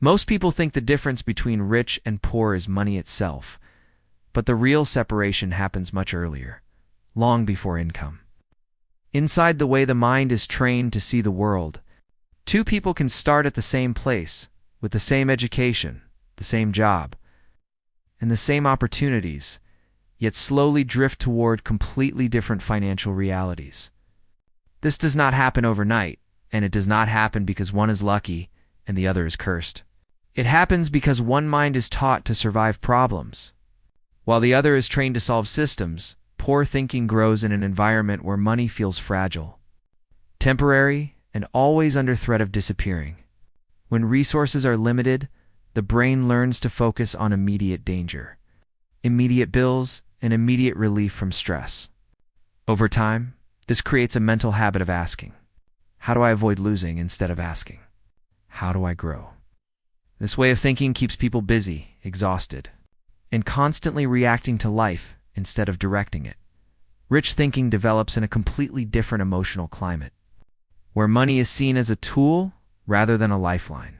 Most people think the difference between rich and poor is money itself, but the real separation happens much earlier, long before income. Inside the way the mind is trained to see the world, two people can start at the same place, with the same education, the same job, and the same opportunities, yet slowly drift toward completely different financial realities. This does not happen overnight, and it does not happen because one is lucky and the other is cursed. It happens because one mind is taught to survive problems, while the other is trained to solve systems. Poor thinking grows in an environment where money feels fragile, temporary, and always under threat of disappearing. When resources are limited, the brain learns to focus on immediate danger, immediate bills, and immediate relief from stress. Over time, this creates a mental habit of asking, "How do I avoid losing?" instead of asking, "How do I grow?" This way of thinking keeps people busy, exhausted, and constantly reacting to life instead of directing it. Rich thinking develops in a completely different emotional climate, where money is seen as a tool rather than a lifeline.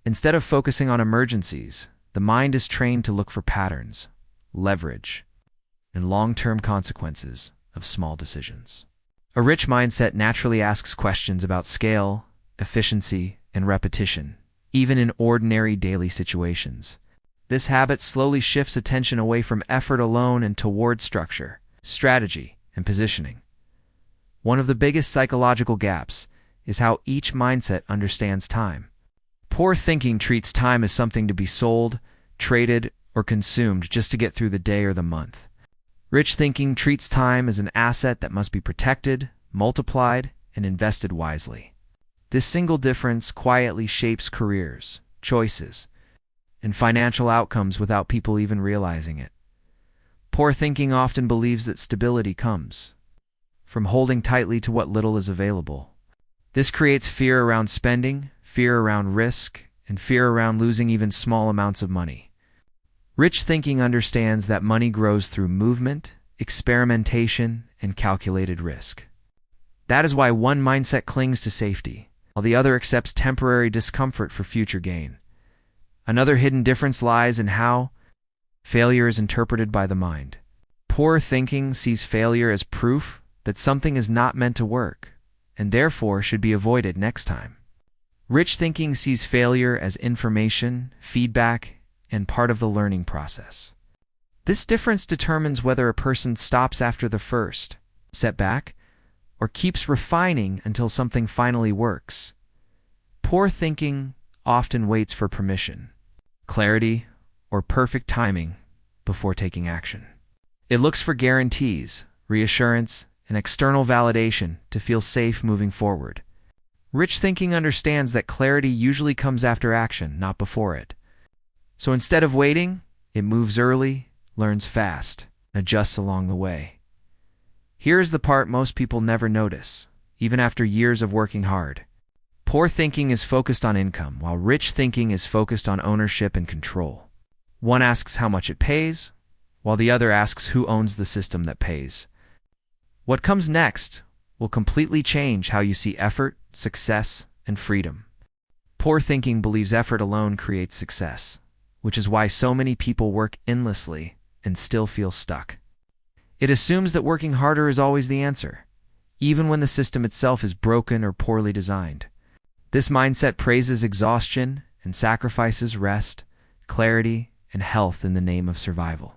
Instead of focusing on emergencies, the mind is trained to look for patterns, leverage, and long-term consequences of small decisions. A rich mindset naturally asks questions about scale, efficiency, and repetition, even in ordinary daily situations. This habit slowly shifts attention away from effort alone and toward structure, strategy, and positioning. One of the biggest psychological gaps is how each mindset understands time. Poor thinking treats time as something to be sold, traded, or consumed just to get through the day or the month. Rich thinking treats time as an asset that must be protected, multiplied, and invested wisely. This single difference quietly shapes careers, choices, and financial outcomes without people even realizing it. Poor thinking often believes that stability comes from holding tightly to what little is available. This creates fear around spending, fear around risk, and fear around losing even small amounts of money. Rich thinking understands that money grows through movement, experimentation, and calculated risk. That is why one mindset clings to safety, while the other accepts temporary discomfort for future gain. Another hidden difference lies in how failure is interpreted by the mind. Poor thinking sees failure as proof that something is not meant to work, and therefore should be avoided next time. Rich thinking sees failure as information, feedback, and part of the learning process. This difference determines whether a person stops after the first setback or keeps refining until something finally works. Poor thinking often waits for permission, clarity, or perfect timing before taking action. It looks for guarantees, reassurance, and external validation to feel safe moving forward. Rich thinking understands that clarity usually comes after action, not before it. So instead of waiting, it moves early, learns fast, and adjusts along the way. Here's the part most people never notice, even after years of working hard. Poor thinking is focused on income, while rich thinking is focused on ownership and control. One asks how much it pays, while the other asks who owns the system that pays. What comes next will completely change how you see effort, success, and freedom. Poor thinking believes effort alone creates success, which is why so many people work endlessly and still feel stuck. It assumes that working harder is always the answer, even when the system itself is broken or poorly designed. This mindset praises exhaustion and sacrifices rest, clarity, and health in the name of survival.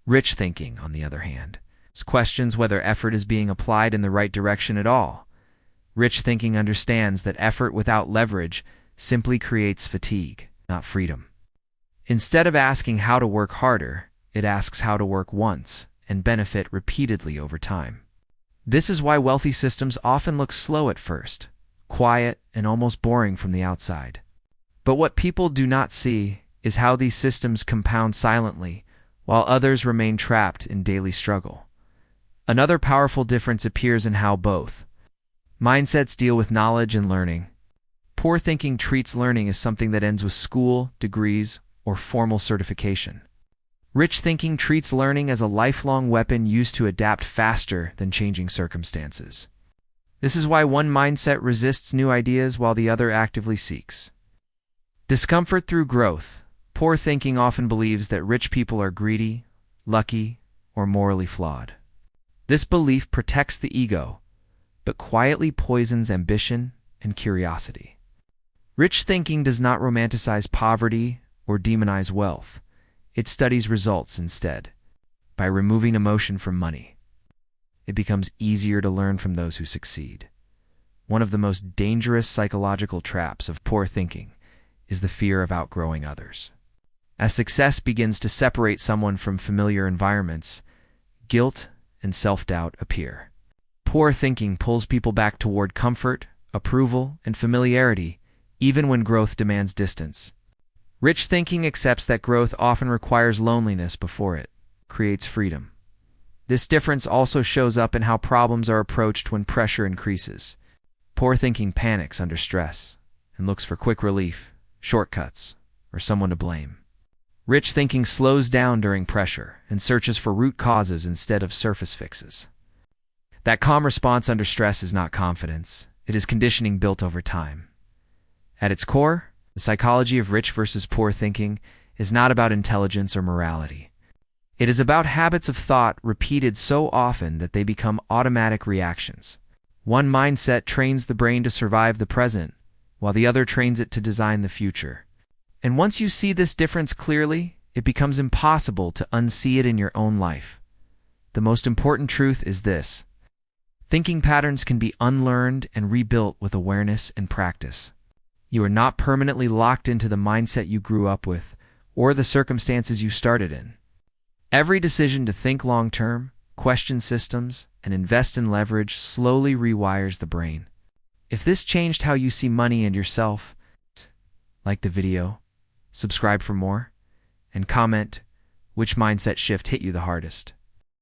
Rich thinking, on the other hand, questions whether effort is being applied in the right direction at all. Rich thinking understands that effort without leverage simply creates fatigue, not freedom. Instead of asking how to work harder, it asks how to work once and benefit repeatedly over time. This is why wealthy systems often look slow at first, quiet, and almost boring from the outside. But what people do not see is how these systems compound silently, while others remain trapped in daily struggle. Another powerful difference appears in how both mindsets deal with knowledge and learning. Poor thinking treats learning as something that ends with school, degrees, or formal certification. Rich thinking treats learning as a lifelong weapon used to adapt faster than changing circumstances. This is why one mindset resists new ideas while the other actively seeks. Discomfort through growth. Poor thinking often believes that rich people are greedy, lucky, or morally flawed. This belief protects the ego, but quietly poisons ambition and curiosity. Rich thinking does not romanticize poverty or demonize wealth. It studies results instead. By removing emotion from money, it becomes easier to learn from those who succeed. One of the most dangerous psychological traps of poor thinking is the fear of outgrowing others. As success begins to separate someone from familiar environments, guilt and self-doubt appear. Poor thinking pulls people back toward comfort, approval, and familiarity, even when growth demands distance. Rich thinking accepts that growth often requires loneliness before it creates freedom. This difference also shows up in how problems are approached when pressure increases. Poor thinking panics under stress and looks for quick relief, shortcuts, or someone to blame. Rich thinking slows down during pressure and searches for root causes instead of surface fixes. That calm response under stress is not confidence. It is conditioning built over time. At its core, the psychology of rich versus poor thinking is not about intelligence or morality. It is about habits of thought repeated so often that they become automatic reactions. One mindset trains the brain to survive the present, while the other trains it to design the future. And once you see this difference clearly, it becomes impossible to unsee it in your own life. The most important truth is this: thinking patterns can be unlearned and rebuilt with awareness and practice. You are not permanently locked into the mindset you grew up with or the circumstances you started in. Every decision to think long-term, question systems, and invest in leverage slowly rewires the brain. If this changed how you see money and yourself, like the video, subscribe for more, and comment which mindset shift hit you the hardest.